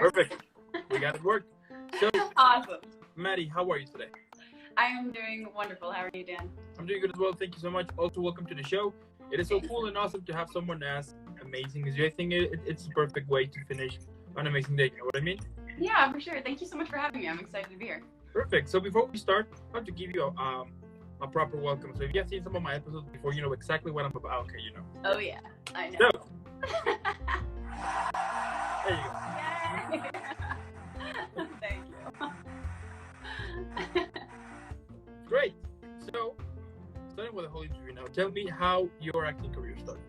Perfect. We got it worked. So, Awesome. Maddie, how are you today? I am doing wonderful. How are you, Dan? I'm doing good as well. Thank you so much. Also, welcome to the show. It is so cool and awesome to have someone as amazing as you. I think it's the perfect way to finish an amazing day. You know what I mean? Yeah, for sure. Thank you so much for having me. I'm excited to be here. Perfect. So before we start, I have to give you a proper welcome. So if you have seen some of my episodes before, you know exactly what I'm about. Okay, you know. Oh yeah, I know. So, there you go. Yay! Thank you. Great. So, starting with the whole interview now, tell me how your acting career started.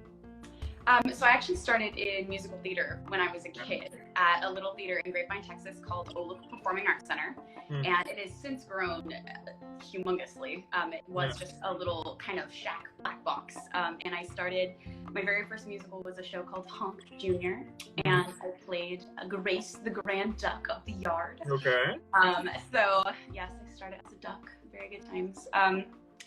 So I actually started in musical theater when I was a kid at a little theater in Grapevine, Texas called Local Performing Arts Center. And it has since grown humongously. It was just a little kind of shack black box. And I started, my very first musical was a show called Honk Jr. And I played Grace, the Grand Duck of the Yard. Okay. So yes, I started as a duck. Very good times.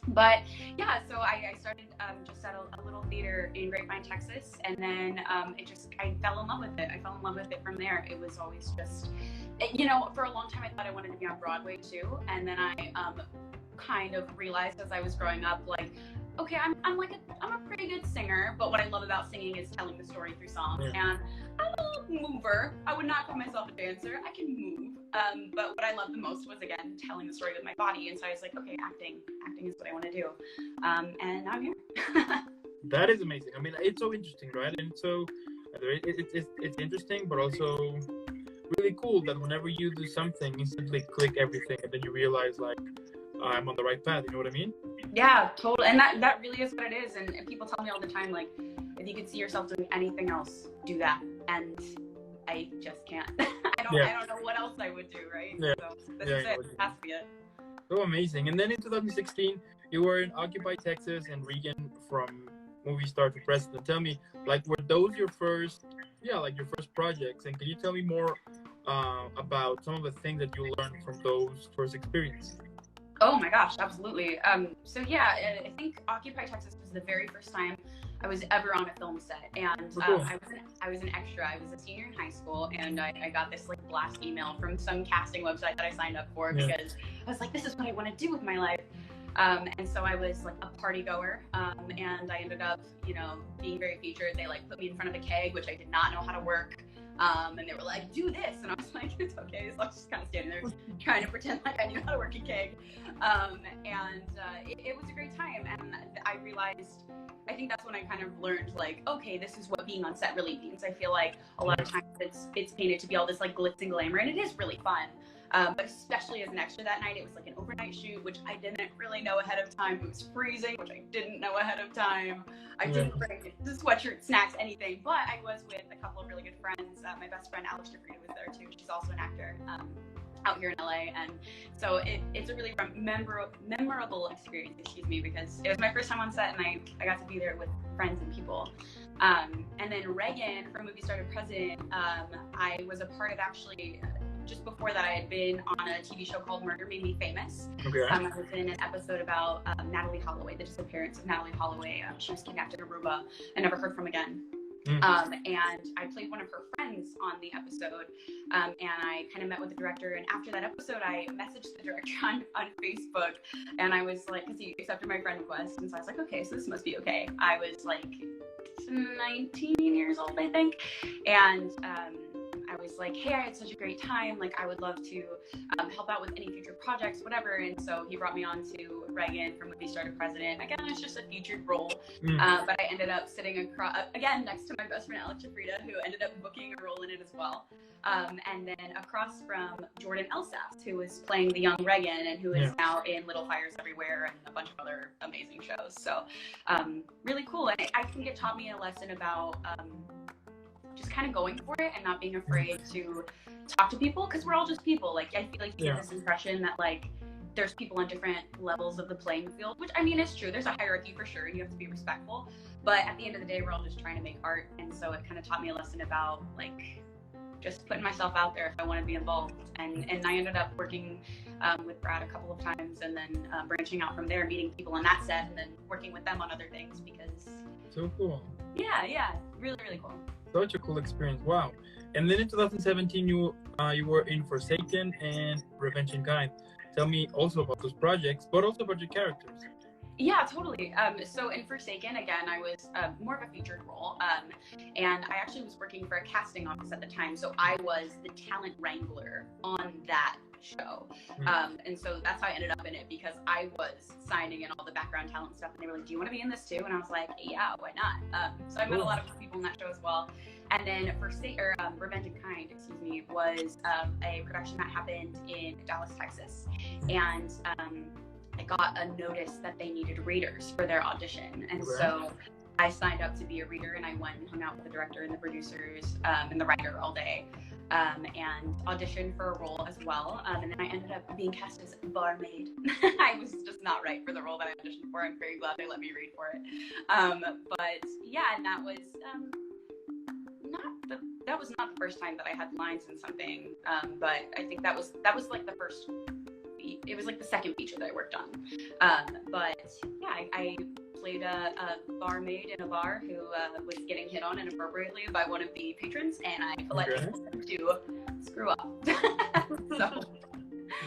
But yeah, so I started just at a little theater in Grapevine, Texas, and then I fell in love with it. I fell in love with it from there. It was always just, you know, for a long time I thought I wanted to be on Broadway too, and then I kind of realized as I was growing up, like, okay, I'm a pretty good singer, but what I love about singing is telling the story through song. And I'm a little mover. I would not call myself a dancer. I can move. But what I loved the most was, again, telling the story with my body. And so I was like, okay, acting is what I want to do. And now I'm here. That is amazing. I mean, it's so interesting, right? And so it's interesting, but also really cool that whenever you do something, instantly click everything, and then you realize, like, I'm on the right path. You know what I mean? Yeah, totally. And that really is what it is. And people tell me all the time, like, if you could see yourself doing anything else, do that. And I just can't. I don't know what else I would do, right? Yeah. So this is it. It has to be it. So amazing. And then in 2016, you were in Occupy, Texas, and Regan from movie star to president. Tell me, like, were those your first projects? And can you tell me more about some of the things that you learned from those first experiences? Oh my gosh, absolutely. So yeah, I think Occupy Texas was the very first time I was ever on a film set, and I was an extra. I was a senior in high school, and I got this like blast email from some casting website that I signed up for because I was like, this is what I want to do with my life. And so I was like a party goer, and I ended up, you know, being very featured. They like put me in front of a keg, which I did not know how to work. And they were like, do this. And I was like, it's okay. So I was just kind of standing there trying to pretend like I knew how to work a keg. It was a great time. And I realized, I think that's when I kind of learned, like, okay, this is what being on set really means. I feel like a lot of times it's painted to be all this like glitz and glamour, and it is really fun. But especially as an extra that night, it was like an overnight shoot, which I didn't really know ahead of time. It was freezing, which I didn't know ahead of time. I didn't bring the sweatshirt, snacks, anything. But I was with a couple of really good friends. My best friend, Alex Bready, was there too. She's also an actor out here in LA. And so it's a really memorable experience, because it was my first time on set, and I got to be there with friends and people. And then Regan, from Movie Star to President, I was a part of actually... Just before that, I had been on a TV show called Murder Made Me Famous. Okay. I was in an episode about Natalie Holloway, the disappearance of Natalie Holloway. She was kidnapped in Aruba and never heard from again. And I played one of her friends on the episode, and I kind of met with the director. And after that episode, I messaged the director on Facebook, and I was like, because he accepted my friend request, and so I was like, okay, so this must be okay. I was like 19 years old, I think, and I was like, hey, I had such a great time. Like, I would love to help out with any future projects, whatever. And so he brought me on to Regan from Movie Star to President. Again, it's just a featured role. But I ended up sitting again next to my best friend, Alex Frida, who ended up booking a role in it as well. And then across from Jordan Elsas, who was playing the young Regan and who is now in Little Fires Everywhere and a bunch of other amazing shows. So really cool. And I think it taught me a lesson about just kind of going for it and not being afraid to talk to people, because we're all just people. Like, I feel like you get this impression that like there's people on different levels of the playing field, which I mean is true. There's a hierarchy for sure, and you have to be respectful. But at the end of the day, we're all just trying to make art, and so it kind of taught me a lesson about like just putting myself out there if I want to be involved. And I ended up working with Brad a couple of times, and then branching out from there, meeting people on that set, and then working with them on other things. Because so cool. Yeah, really, really cool. such a cool experience. Wow. And then in 2017, you were in Forsaken and Revenge in Kind. Tell me also about those projects, but also about your characters. Yeah, totally. So in Forsaken, again, I was more of a featured role, and I actually was working for a casting office at the time, so I was the talent wrangler on that show. And so that's how I ended up in it, because I was signing in all the background talent stuff, and they were like, do you want to be in this too? And I was like, yeah, why not? So I met a lot of people in that show as well. And then Revenge in Kind, was a production that happened in Dallas, Texas. And I got a notice that they needed readers for their audition. And so I signed up to be a reader, and I went and hung out with the director and the producers and the writer all day, and auditioned for a role as well. And then I ended up being cast as barmaid. I was just not right for the role that I auditioned for. I'm very glad they let me read for it. But yeah, and that was not the first time that I had lines in something. But I think that was like the first. It was like the second feature that I worked on. But yeah, I played a barmaid in a bar who was getting hit on inappropriately by one of the patrons, and I politely told them to screw up. So,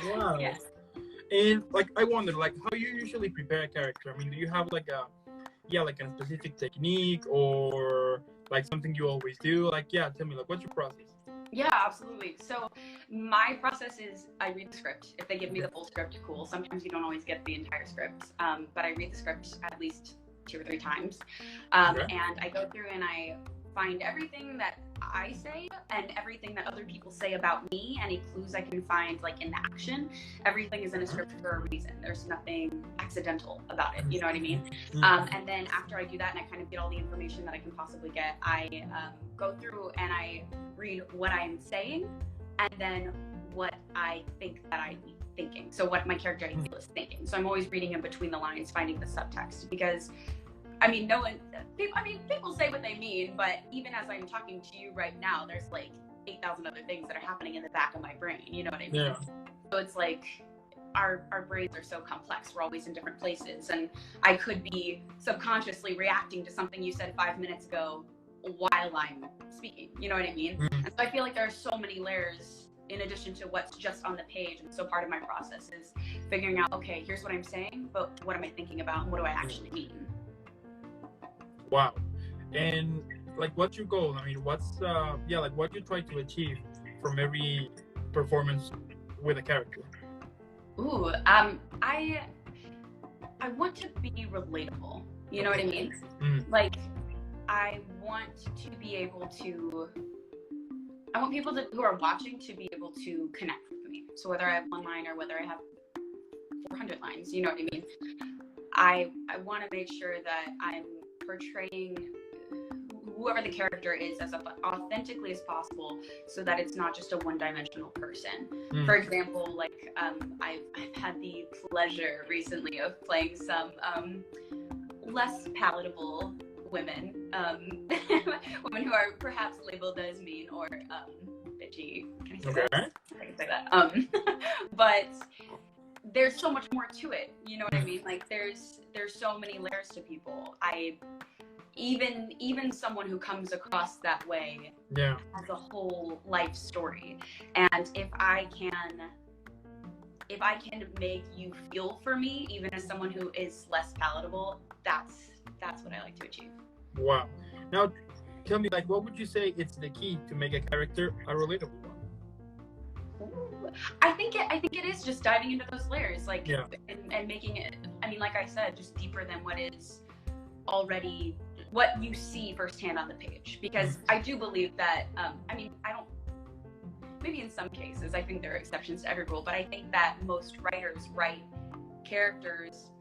wow. Yes. And like, I wonder, like, how you usually prepare a character? I mean, do you have like a specific technique, or like something you always do? Like, yeah, tell me, like, what's your process? Yeah, absolutely. So my process is I read the script. If they give me the full script, cool. Sometimes you don't always get the entire script, but I read the script at least 2 or 3 times. And I go through and I find everything that I say and everything that other people say about me, any clues I can find like in the action. Everything is in a script for a reason. There's nothing accidental about it, you know what I mean? And then after I do that and I kind of get all the information that I can possibly get, I go through and I read what I'm saying and then what I think that I'm thinking. So what my character I feel is thinking. So I'm always reading in between the lines, finding the subtext, because I mean, people say what they mean, but even as I'm talking to you right now, there's like 8,000 other things that are happening in the back of my brain. You know what I mean? Yeah. So it's like our brains are so complex. We're always in different places, and I could be subconsciously reacting to something you said 5 minutes ago while I'm speaking. You know what I mean? And so I feel like there are so many layers in addition to what's just on the page. And so part of my process is figuring out, okay, here's what I'm saying, but what am I thinking about? And what do I actually mean? Wow. And like, what's your goal? I mean, what's like what you try to achieve from every performance with a character? Ooh, I want to be relatable. You know what I mean? Like, I want people who are watching to be able to connect with me. So whether I have 1 line or whether I have 400 lines, you know what I mean? I want to make sure that I'm portraying whoever the character is as authentically as possible, so that it's not just a one-dimensional person. For example, like I've had the pleasure recently of playing some less palatable women, women who are perhaps labeled as mean or bitchy. Can I say that? I can say that. But there's so much more to it. You know what I mean? Like there's so many layers to people. Even someone who comes across that way has a whole life story. And if I can make you feel for me, even as someone who is less palatable, that's what I like to achieve. Wow. Now, tell me, like, what would you say is the key to make a character a relatable one? I think it is just diving into those layers, like, and making it. I mean, like I said, just deeper than what is already what you see firsthand on the page. Because I do believe that. Maybe in some cases, I think there are exceptions to every rule, but I think that most writers write characters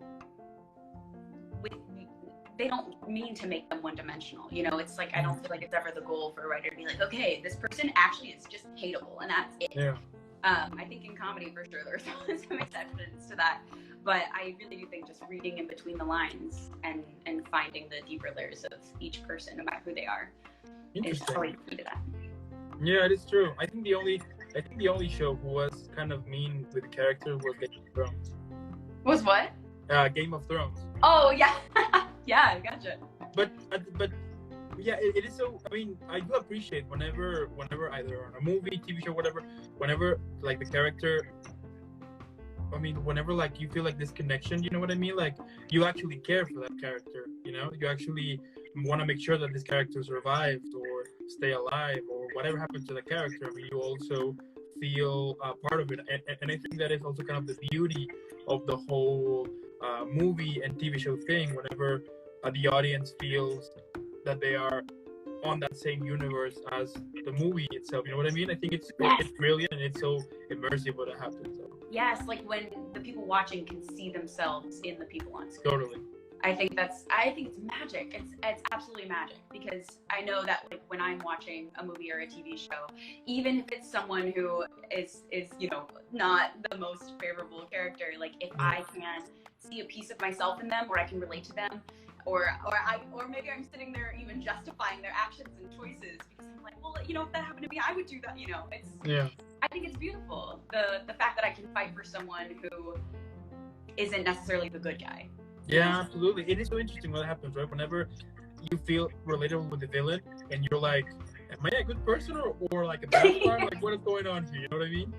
they don't mean to make them one-dimensional. You know, it's like, I don't feel like it's ever the goal for a writer to be like, okay, this person actually is just hateable, and that's it. Yeah. I think in comedy, for sure, there's some exceptions to that. But I really do think just reading in between the lines and finding the deeper layers of each person, no matter who they are, is probably the key to that. Yeah, it is true. I think the only show who was kind of mean with the character was Game of Thrones. Was what? Game of Thrones. Oh yeah. Yeah, I gotcha. But yeah, it is so. I mean, I do appreciate whenever either on a movie, TV show, whatever, whenever like the character. I mean, whenever like you feel like this connection, you know what I mean? Like you actually care for that character. You know, you actually want to make sure that this character survives or stay alive or whatever happened to the character. I mean, you also feel part of it, and I think that is also kind of the beauty of the whole movie and TV show thing. Whenever the audience feels that they are on that same universe as the movie itself. You know what I mean? I think it's brilliant and it's so immersive when it happens. So. Yes, like when the people watching can see themselves in the people on screen. Totally. I think it's magic. It's absolutely magic, because I know that like when I'm watching a movie or a TV show, even if it's someone who is not the most favorable character, like if I can see a piece of myself in them, or I can relate to them, or maybe I'm sitting there even justifying their actions and choices because I'm like, well, if that happened to me, I would do that. I think it's beautiful, the fact that I can fight for someone who isn't necessarily the good guy. Yeah, absolutely. It is so interesting what happens, right? Whenever you feel relatable with the villain and you're like, am I a good person or like a bad one? Like, what is going on here? You know what I mean?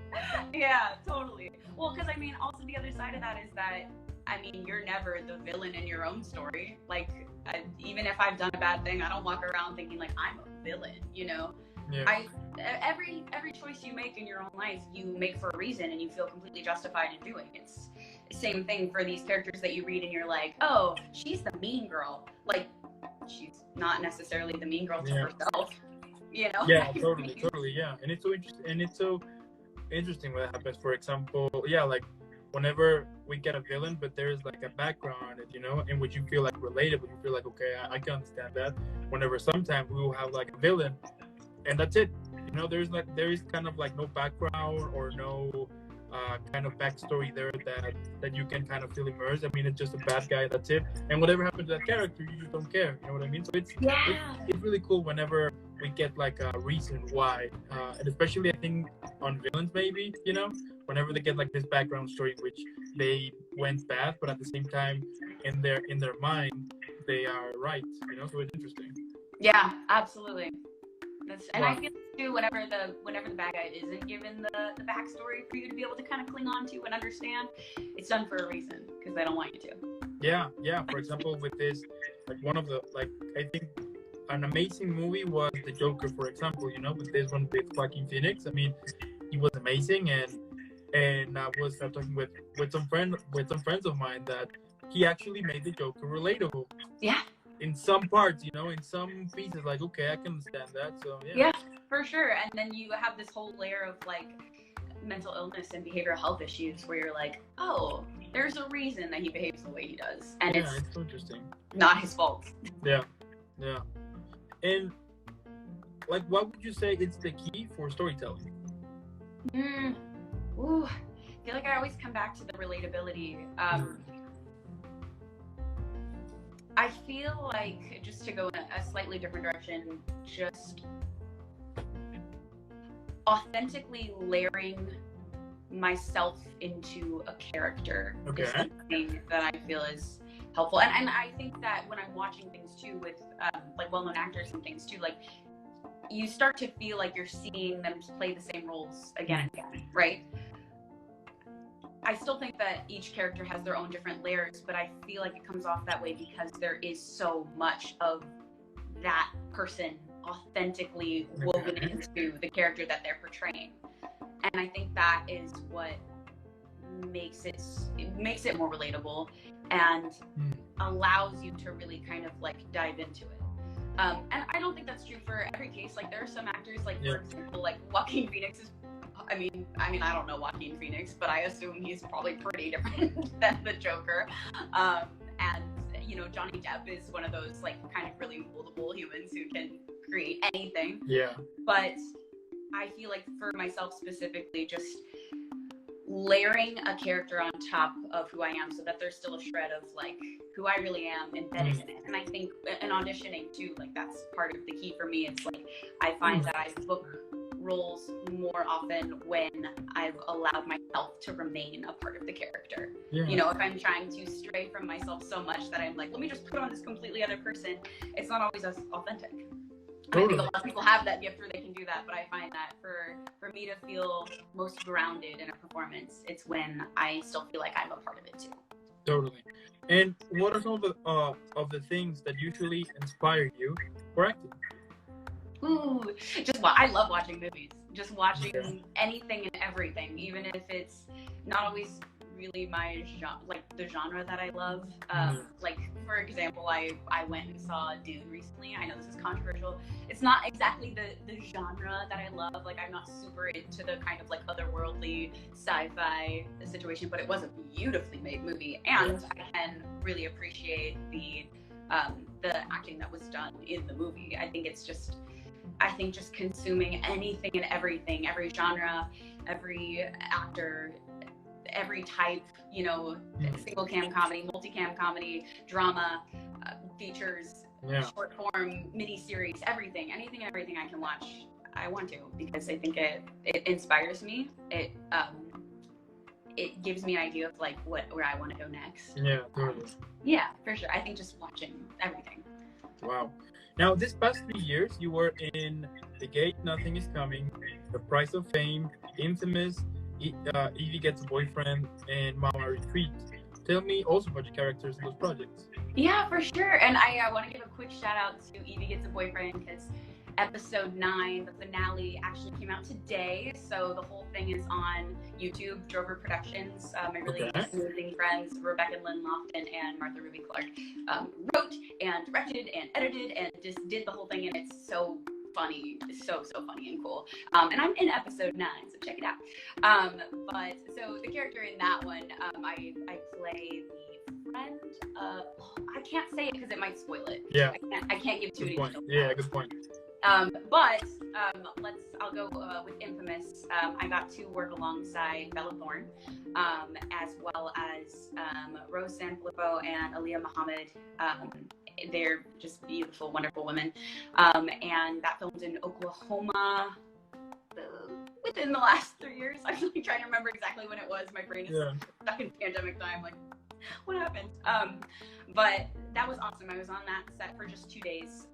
Yeah, totally. Well, because I mean, also the other side of that is that, I mean, you're never the villain in your own story. Like, even if I've done a bad thing, I don't walk around thinking like I'm a villain, Yeah. Every choice you make in your own life, you make for a reason and you feel completely justified in doing. It's the same thing for these characters that you read and you're like, oh, she's the mean girl. Like, she's not necessarily the mean girl to herself, Yeah, totally, yeah. And it's so interesting what happens. For example, like whenever we get a villain, but there's like a background on it, in which you feel like relatable, you feel like, okay, I can understand that. Whenever sometimes we will have like a villain, and that's it. There is kind of like no background or no kind of backstory there that you can kind of feel immersed. I mean, it's just a bad guy. That's it. And whatever happened to that character, you just don't care. You know what I mean? So it's really cool whenever we get like a reason why, and especially I think on villains maybe. Whenever they get like this background story in which they went bad, but at the same time in their mind they are right. So it's interesting. Yeah, absolutely. And I feel too, whenever the bad guy isn't given the backstory for you to be able to kind of cling on to and understand, it's done for a reason, because they don't want you to. Yeah. For example, with this, like one of the I think an amazing movie was The Joker, for example. With this one with Joaquin Phoenix. I mean, he was amazing, and I was talking with some friends of mine that he actually made the Joker relatable. Yeah. In some parts, in some pieces, like, okay, I can understand that. So yeah, for sure. And then you have this whole layer of like mental illness and behavioral health issues where you're like, oh, there's a reason that he behaves the way he does, and it's so interesting. Not his fault. Yeah. And like, what would you say is the key for storytelling? I feel like I always come back to the relatability. I feel like, just to go in a slightly different direction, just authentically layering myself into a character is something that I feel is helpful. And I think that when I'm watching things too with like well-known actors and things too, like you start to feel like you're seeing them play the same roles again and again, right? I still think that each character has their own different layers, but I feel like it comes off that way because there is so much of that person authentically woven into the character that they're portraying. And I think that is what makes it more relatable and allows you to really kind of like dive into it. And I don't think that's true for every case. Like there are some actors, like for example, like Joaquin Phoenix is, I mean, I don't know Joaquin Phoenix, but I assume he's probably pretty different than the Joker. And Johnny Depp is one of those like kind of really moldable humans who can create anything. Yeah. But I feel like for myself specifically, just layering a character on top of who I am so that there's still a shred of like who I really am embedded in it. And I think in auditioning too, like that's part of the key for me. It's like I find that I book roles more often when I've allowed myself to remain a part of the character. Yeah. You know, if I'm trying to stray from myself so much that I'm like, let me just put on this completely other person, it's not always as authentic. And I think a lot of people have that gift where they can do that, but I find that for me to feel most grounded in a performance, it's when I still feel like I'm a part of it too. Totally. And what are some of the things that usually inspire you for acting? Ooh, I love watching movies. Just watching anything and everything, even if it's not always really my genre, like the genre that I love. Like for example, I went and saw Dune recently. I know this is controversial. It's not exactly the genre that I love. Like I'm not super into the kind of like otherworldly sci-fi situation, but it was a beautifully made movie, and I can really appreciate the acting that was done in the movie. I think just consuming anything and everything, every genre, every actor, every type, you know, single cam comedy, multi-cam comedy, drama, features, short form, mini-series, anything and everything I can watch, I want to, because I think it inspires me. It gives me an idea of like where I want to go next. Yeah, totally. Yeah, for sure. I think just watching everything. Wow. Now, this past 3 years, you were in The Gate, Nothing Is Coming, The Price of Fame, Infamous, Evie Gets a Boyfriend, and Mama Retreat. Tell me also about your characters in those projects. Yeah, for sure. And I want to give a quick shout out to Evie Gets a Boyfriend, because episode 9, the finale, actually came out today. So the whole thing is on YouTube, Drover Productions. My really amazing friends, Rebecca Lynn Lofton and Martha Ruby Clark, wrote and directed and edited and just did the whole thing. And it's so funny, so funny and cool. And I'm in episode 9, so check it out. But so the character in that one, I play the friend. I can't say it because it might spoil it. Yeah. I can't give too many details. Yeah, good point. But I'll go with Infamous. I got to work alongside Bella Thorne, as well as Rose Sanfilippo and Aaliyah Muhammad. They're just beautiful, wonderful women. And that filmed in Oklahoma within the last 3 years. I'm really trying to remember exactly when it was. My brain is stuck in pandemic time. Like, what happened? But that was awesome. I was on that set for just 2 days.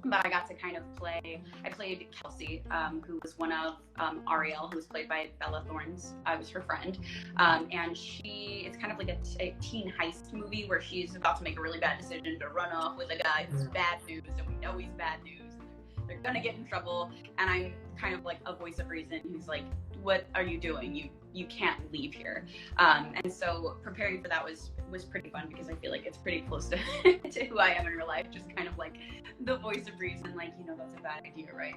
But I got to kind of I played Kelsey, who was one of Ariel, who was played by Bella Thorne's. I was her friend. And it's kind of like a teen heist movie where she's about to make a really bad decision to run off with a guy who's bad news, and we know he's bad news. And they're gonna get in trouble. And I'm kind of like a voice of reason who's like, what are you doing? You can't leave here. And so preparing for that was pretty fun, because I feel like it's pretty close to, to who I am in real life. Just kind of like the voice of reason, like, you know, that's a bad idea, right?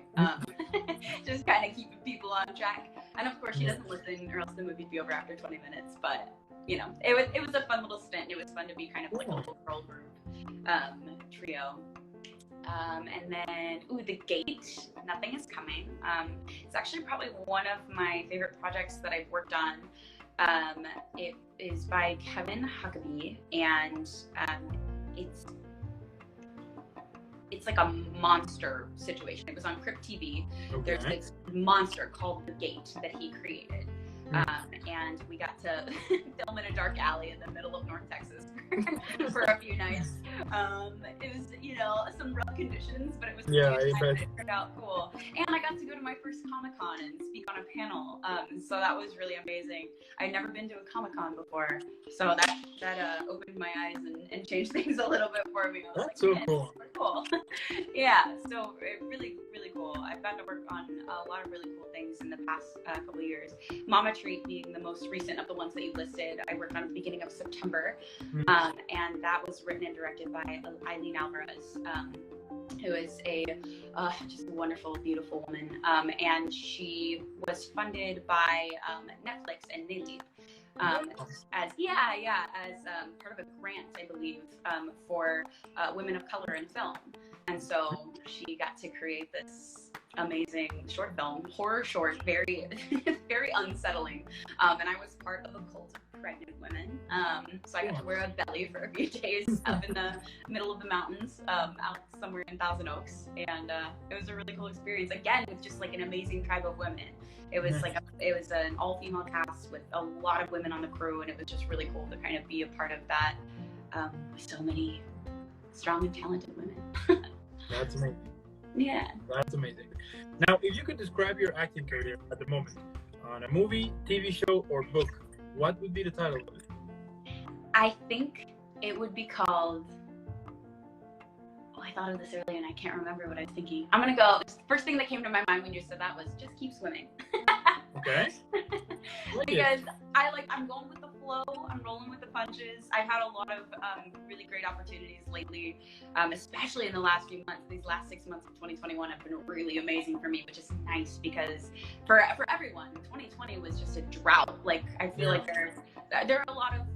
Just kind of keeping people on track. And of course she doesn't listen, or else the movie'd be over after 20 minutes. But you know, it was a fun little stint. It was fun to be kind of like a little girl group trio. And then, The Gate, Nothing Is Coming. It's actually probably one of my favorite projects that I've worked on. It is by Kevin Huckabee, and it's like a monster situation. It was on Crypt TV. Okay. There's this monster called The Gate that he created. And we got to film in a dark alley in the middle of North Texas for a few nights. It was, you know, some rough conditions, but it was it turned out cool. And I got to go to my first Comic-Con and speak on a panel. So that was really amazing. I'd never been to a Comic-Con before, so that opened my eyes and changed things a little bit for me. I was That's like, so cool. Cool. Yeah, so really, really cool. I've gotten to work on a lot of really cool things in the past couple of years. Mama Treat being the most recent of the ones that you listed. I worked on at the beginning of September, and that was written and directed by Eileen Alvarez, who is just a wonderful, beautiful woman. And she was funded by Netflix and Nindy. As part of a grant, I believe, for women of color in film. And so she got to create this amazing short film, horror short, very, very unsettling. And I was part of a cult of pregnant women. So I got to wear a belly for a few days up in the middle of the mountains, out somewhere in Thousand Oaks. And it was a really cool experience. Again, with just like an amazing tribe of women. It was it was an all-female cast with a lot of women on the crew, and it was just really cool to kind of be a part of that. So many strong and talented women. That's amazing. Yeah. That's amazing. Now, if you could describe your acting career at the moment on a movie, TV show, or book, what would be the title of it? I think it would be called... Oh, I thought of this earlier and I can't remember what I was thinking. I'm going to go... First thing that came to my mind when you said that was just keep swimming. Okay. Because I'm going with the flow. I'm rolling with the punches. I've had a lot of really great opportunities lately, especially in the last few months. These last 6 months of 2021 have been really amazing for me, which is nice because for everyone, 2020 was just a drought. Like I feel like there are a lot of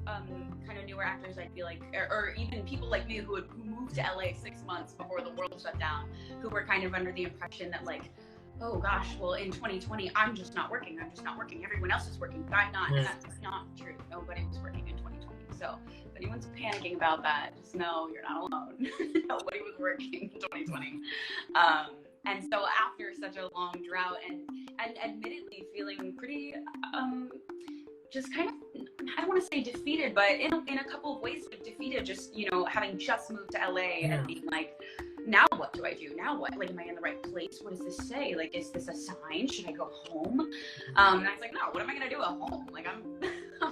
kind of newer actors. I feel like, or even people like me who moved to LA 6 months before the world shut down, who were kind of under the impression that like, oh gosh, well in 2020 I'm just not working. Everyone else is working, but I'm not. And that's not true. Nobody was working in 2020. So if anyone's panicking about that, just know you're not alone. Nobody was working in 2020. And so after such a long drought and admittedly feeling pretty just kind of, I don't want to say defeated, but in a couple of ways defeated, just, you know, having just moved to LA and being like, now what do I do? Now what? Like, am I in the right place? What does this say? Like, is this a sign? Should I go home? And I was like, no, what am I going to do at home? Like, I'm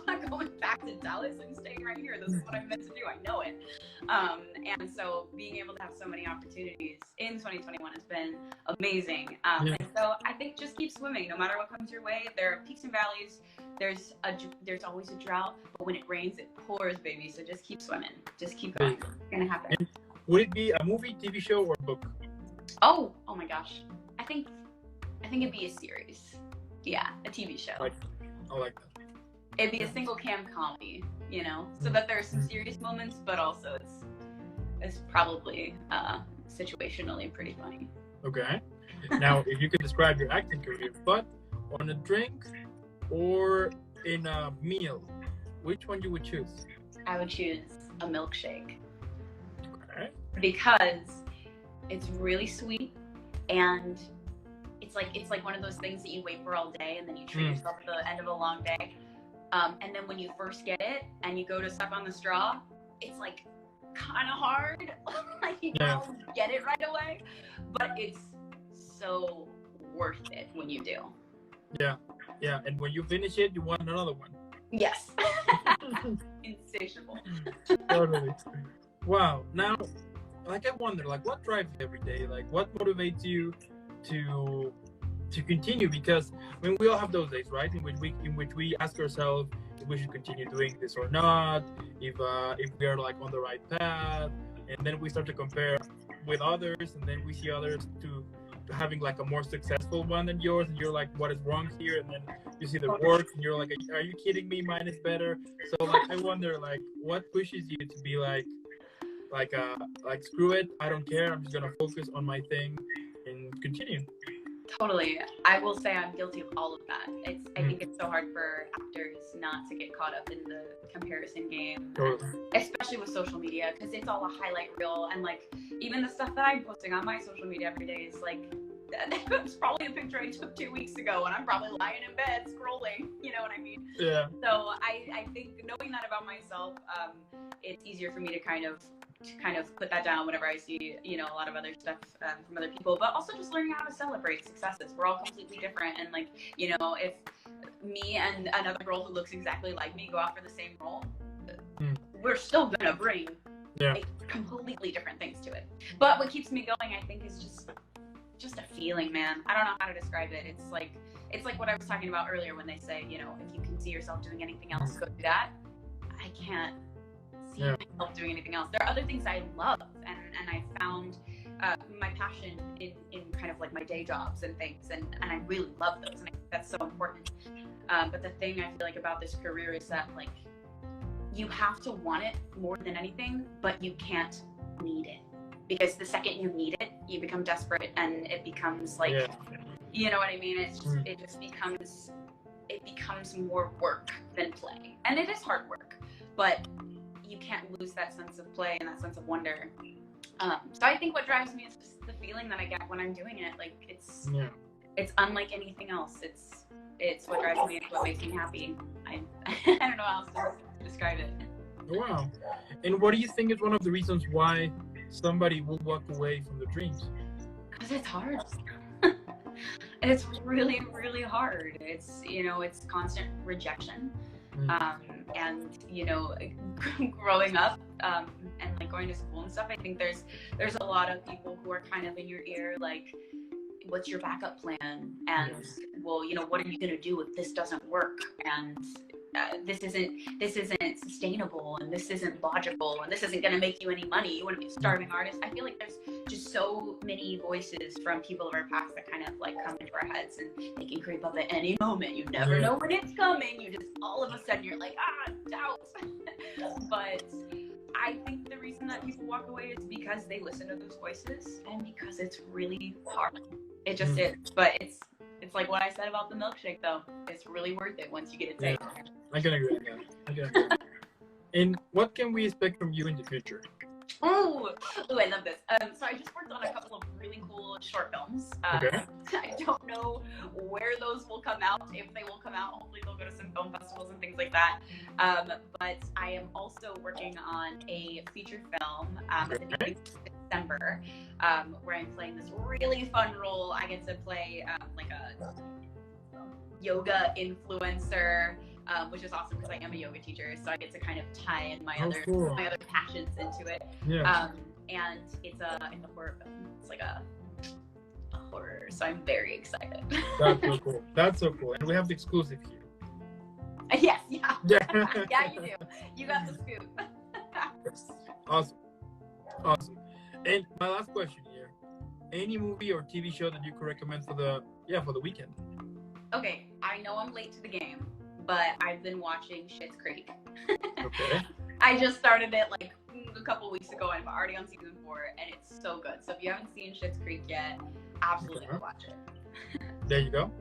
not going back to Dallas. I'm staying right here. This is what I'm meant to do. I know it. And so being able to have so many opportunities in 2021 has been amazing. And so I think just keep swimming. No matter what comes your way, there are peaks and valleys. There's always a drought, but when it rains, it pours, baby. So just keep swimming. Just keep going. It's going to happen. And would it be a movie, TV show, or book? Oh my gosh. I think it'd be a series. Yeah, a TV show. I like that. It'd be a single cam comedy, you know, so that there are some serious moments, but also it's probably situationally pretty funny. Okay. Now, if you could describe your acting career, but on a drink or in a meal, which one you would choose? I would choose a milkshake. Okay. Because it's really sweet and it's like one of those things that you wait for all day and then you treat yourself at the end of a long day. And then when you first get it and you go to suck on the straw, it's like kind of hard. Like you don't get it right away, but it's so worth it when you do. Yeah. And when you finish it, you want another one. Yes. Insatiable. Totally. Wow. Now, like I wonder, like what drives you every day? Like what motivates you to continue? Because I mean, we all have those days, right? In which we ask ourselves if we should continue doing this or not, if we are like on the right path, and then we start to compare with others, and then we see others to having like a more successful one than yours, and you're like, what is wrong here? And then you see the work, and you're like, are you kidding me? Mine is better. So like, I wonder, like, what pushes you to be like screw it, I don't care. I'm just gonna focus on my thing and continue. Totally. I will say I'm guilty of all of that. I think it's so hard for actors not to get caught up in the comparison game, especially with social media, because it's all a highlight reel. And like even the stuff that I'm posting on my social media every day is like, it's probably a picture I took 2 weeks ago and I'm probably lying in bed scrolling, you know what I mean? Yeah. So I think knowing that about myself, it's easier for me to kind of put that down whenever I see, you know, a lot of other stuff from other people, but also just learning how to celebrate successes. We're all completely different. And like, you know, if me and another girl who looks exactly like me go out for the same role, we're still going to bring completely different things to it. But what keeps me going, I think, is just a feeling, man. I don't know how to describe it. It's like what I was talking about earlier when they say, you know, if you can see yourself doing anything else, go do that. I can't see myself doing anything else. There are other things I love, and I found my passion in kind of like my day jobs and things, and I really love those, and I think that's so important. But the thing I feel like about this career is that like you have to want it more than anything, but you can't need it, because the second you need it, you become desperate, and it becomes like, you know what I mean? It just becomes it becomes more work than play. And it is hard work, but you can't lose that sense of play and that sense of wonder. So I think what drives me is just the feeling that I get when I'm doing it. Like it's unlike anything else. It's what drives me. It's what makes me happy. I don't know how else to describe it. Wow. And what do you think is one of the reasons why somebody will walk away from their dreams? Because it's hard. It's really, really hard. It's, it's constant rejection. And, growing up and like going to school and stuff, I think there's a lot of people who are kind of in your ear, like, what's your backup plan? And well, what are you going to do if this doesn't work? And this isn't sustainable, and this isn't logical, and this isn't going to make you any money. You want to be a starving artist. I feel like there's just so many voices from people of our past that kind of like come into our heads, and they can creep up at any moment. You never know when it's coming. You just all of a sudden you're like, doubt. But I think the reason that people walk away is because they listen to those voices, and because it's really hard. It just is. But it's like what I said about the milkshake, though. It's really worth it once you get it taste. I can agree with that. And what can we expect from you in the future? Oh, I love this. So I just worked on a couple of really cool short films. I don't know where those will come out, if they will come out. Hopefully they'll go to some film festivals and things like that. But I am also working on a feature film at the beginning of December, where I'm playing this really fun role. I get to play like a yoga influencer, which is awesome because I am a yoga teacher, so I get to kind of tie in my other passions into it. And it's a horror film. It's like a horror, so I'm very excited. That's so cool. And we have the exclusive here. Yes, yeah, you do. You got the scoop. Awesome. And my last question here: any movie or TV show that you could recommend for the weekend? Okay, I know I'm late to the game, but I've been watching Schitt's Creek. Okay. I just started it like a couple weeks ago, and I'm already on season 4, and it's so good. So if you haven't seen Schitt's Creek yet, absolutely go watch it. There you go.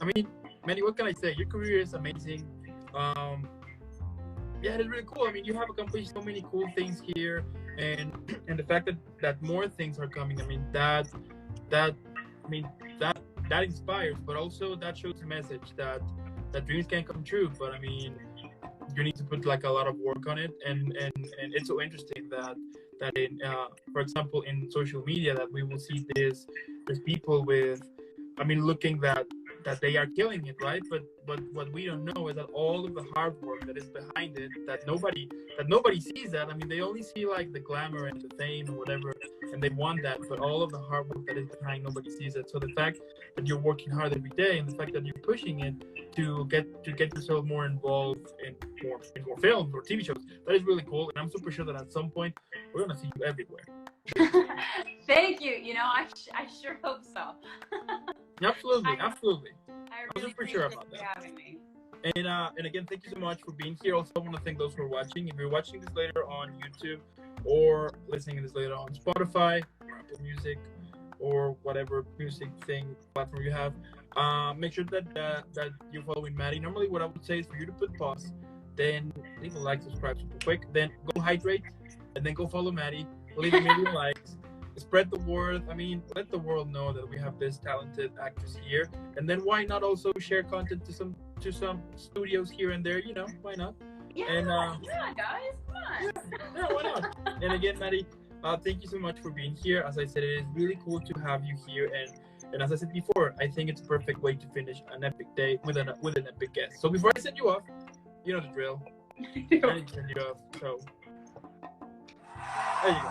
I mean, Madi, what can I say? Your career is amazing. It is really cool. I mean, you have accomplished so many cool things here, and the fact that more things are coming. I mean, that inspires, but also that shows a message that dreams can come true. But I mean, you need to put like a lot of work on it, and it's so interesting that in for example in social media that we will see there's people with, I mean, looking that they are killing it, right? But what we don't know is that all of the hard work that is behind it, that nobody sees that. I mean, they only see like the glamour and the fame and whatever, and they want that, but all of the hard work that is behind, nobody sees it. So the fact that you're working hard every day, and the fact that you're pushing it to get yourself more involved in more films or TV shows, that is really cool. And I'm super sure that at some point we're gonna see you everywhere. Thank you. I sure hope so. Absolutely. I I'm super sure about that. Having me. And again, thank you so much for being here. Also, I want to thank those who are watching. If you're watching this later on YouTube or listening to this later on Spotify, or Apple Music, or whatever music thing platform you have, make sure that you're following Madi. Normally, what I would say is for you to put pause, then leave a like, subscribe super quick, then go hydrate, and then go follow Madi. Leave a million likes. Spread the word. I mean, let the world know that we have this talented actress here, and then why not also share content to some studios here and there? Why not? Yeah, and, guys, come on. Yeah, why not? And again, Madi, thank you so much for being here. As I said, it is really cool to have you here, and as I said before, I think it's a perfect way to finish an epic day with an epic guest. So before I send you off, you know the drill. I need to send you off. So there you go.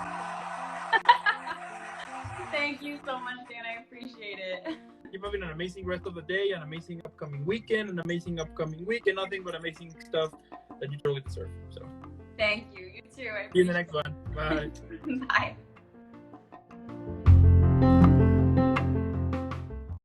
Thank you so much, Dan. I appreciate it. Keep having an amazing rest of the day, an amazing upcoming weekend, and nothing but amazing stuff that you totally deserve. So thank you. You too. See you in the next one. Bye. Bye.